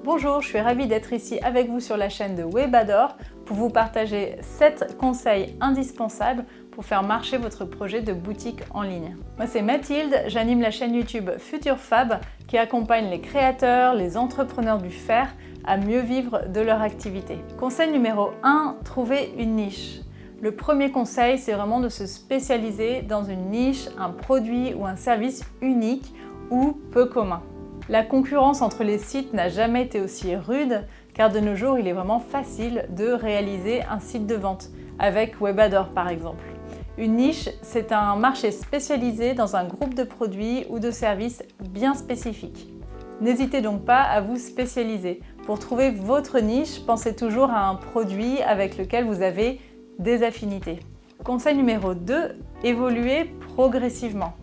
Bonjour, je suis ravie d'être ici avec vous sur la chaîne de Webador pour vous partager 7 conseils indispensables pour faire marcher votre projet de boutique en ligne. Moi c'est Mathilde, j'anime la chaîne YouTube Futur Fab qui accompagne les créateurs, les entrepreneurs du faire à mieux vivre de leur activité. Conseil numéro 1, trouver une niche. Le premier conseil, c'est vraiment de se spécialiser dans une niche, un produit ou un service unique ou peu commun. La concurrence entre les sites n'a jamais été aussi rude car de nos jours, il est vraiment facile de réaliser un site de vente avec Webador par exemple. Une niche, c'est un marché spécialisé dans un groupe de produits ou de services bien spécifiques. N'hésitez donc pas à vous spécialiser. Pour trouver votre niche, pensez toujours à un produit avec lequel vous avez des affinités. Conseil numéro 2, évoluez progressivement.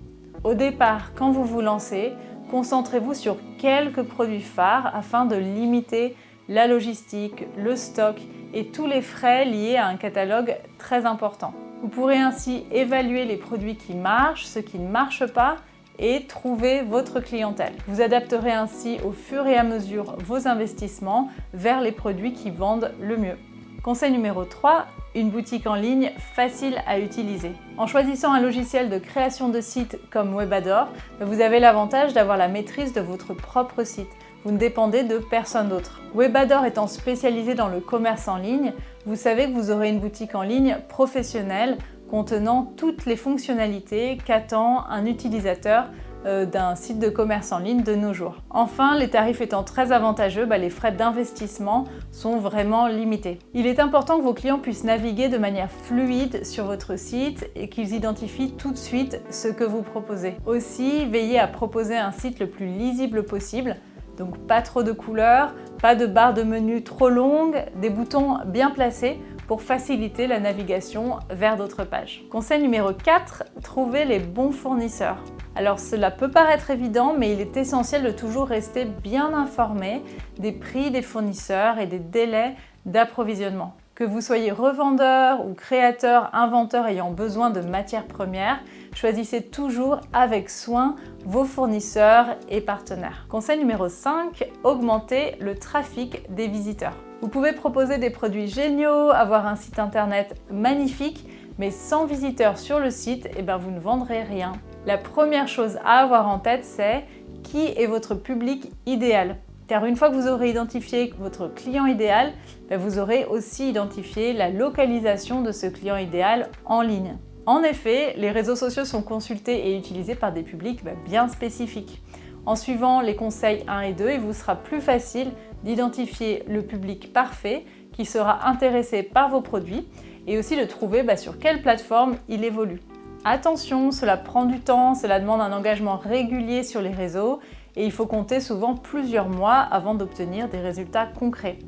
Au départ, quand vous vous lancez, concentrez-vous sur quelques produits phares afin de limiter la logistique, le stock et tous les frais liés à un catalogue très important. Vous pourrez ainsi évaluer les produits qui marchent, ceux qui ne marchent pas et trouver votre clientèle. Vous adapterez ainsi au fur et à mesure vos investissements vers les produits qui vendent le mieux. Conseil numéro 3, une boutique en ligne facile à utiliser. En choisissant un logiciel de création de site comme Webador, vous avez l'avantage d'avoir la maîtrise de votre propre site. Vous ne dépendez de personne d'autre. Webador étant spécialisé dans le commerce en ligne, vous savez que vous aurez une boutique en ligne professionnelle contenant toutes les fonctionnalités qu'attend un utilisateur d'un site de commerce en ligne de nos jours. Enfin, les tarifs étant très avantageux, les frais d'investissement sont vraiment limités. Il est important que vos clients puissent naviguer de manière fluide sur votre site et qu'ils identifient tout de suite ce que vous proposez. Aussi, veillez à proposer un site le plus lisible possible. Donc pas trop de couleurs, pas de barres de menu trop longues, des boutons bien placés pour faciliter la navigation vers d'autres pages. Conseil numéro 4, trouver les bons fournisseurs. Alors cela peut paraître évident, mais il est essentiel de toujours rester bien informé des prix des fournisseurs et des délais d'approvisionnement. Que vous soyez revendeur ou créateur, inventeur ayant besoin de matières premières, choisissez toujours avec soin vos fournisseurs et partenaires. Conseil numéro 5, augmentez le trafic des visiteurs. Vous pouvez proposer des produits géniaux, avoir un site internet magnifique, mais sans visiteurs sur le site, vous ne vendrez rien. La première chose à avoir en tête, c'est qui est votre public idéal. Car une fois que vous aurez identifié votre client idéal, vous aurez aussi identifié la localisation de ce client idéal en ligne. En effet, les réseaux sociaux sont consultés et utilisés par des publics bien spécifiques. En suivant les conseils 1 et 2, il vous sera plus facile d'identifier le public parfait qui sera intéressé par vos produits et aussi de trouver sur quelle plateforme il évolue. Attention, cela prend du temps, cela demande un engagement régulier sur les réseaux et il faut compter souvent plusieurs mois avant d'obtenir des résultats concrets.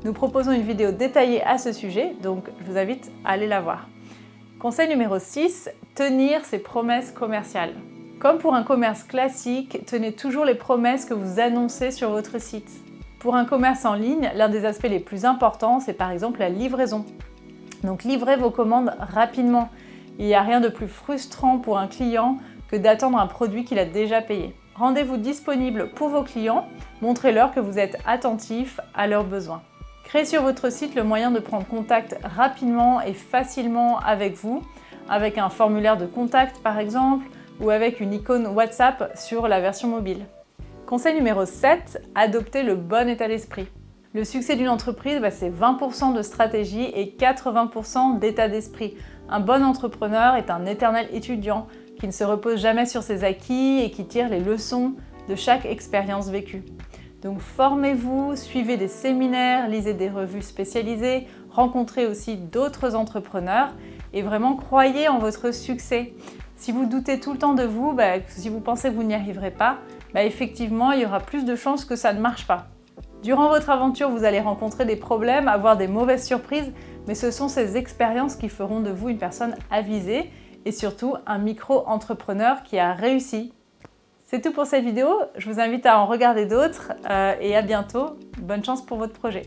Nous proposons une vidéo détaillée à ce sujet, donc je vous invite à aller la voir. Conseil numéro 6, tenir ses promesses commerciales. Comme pour un commerce classique, tenez toujours les promesses que vous annoncez sur votre site. Pour un commerce en ligne, l'un des aspects les plus importants, c'est par exemple la livraison. Donc livrez vos commandes rapidement. Il n'y a rien de plus frustrant pour un client que d'attendre un produit qu'il a déjà payé. Rendez-vous disponible pour vos clients, montrez-leur que vous êtes attentif à leurs besoins. Créez sur votre site le moyen de prendre contact rapidement et facilement avec vous, avec un formulaire de contact par exemple, ou avec une icône WhatsApp sur la version mobile. Conseil numéro 7, adoptez le bon état d'esprit. Le succès d'une entreprise, c'est 20% de stratégie et 80% d'état d'esprit. Un bon entrepreneur est un éternel étudiant qui ne se repose jamais sur ses acquis et qui tire les leçons de chaque expérience vécue. Donc formez-vous, suivez des séminaires, lisez des revues spécialisées, rencontrez aussi d'autres entrepreneurs et vraiment croyez en votre succès. Si vous doutez tout le temps de vous, si vous pensez que vous n'y arriverez pas, effectivement, il y aura plus de chances que ça ne marche pas. Durant votre aventure, vous allez rencontrer des problèmes, avoir des mauvaises surprises, mais ce sont ces expériences qui feront de vous une personne avisée et surtout un micro-entrepreneur qui a réussi. C'est tout pour cette vidéo, je vous invite à en regarder d'autres et à bientôt. Bonne chance pour votre projet.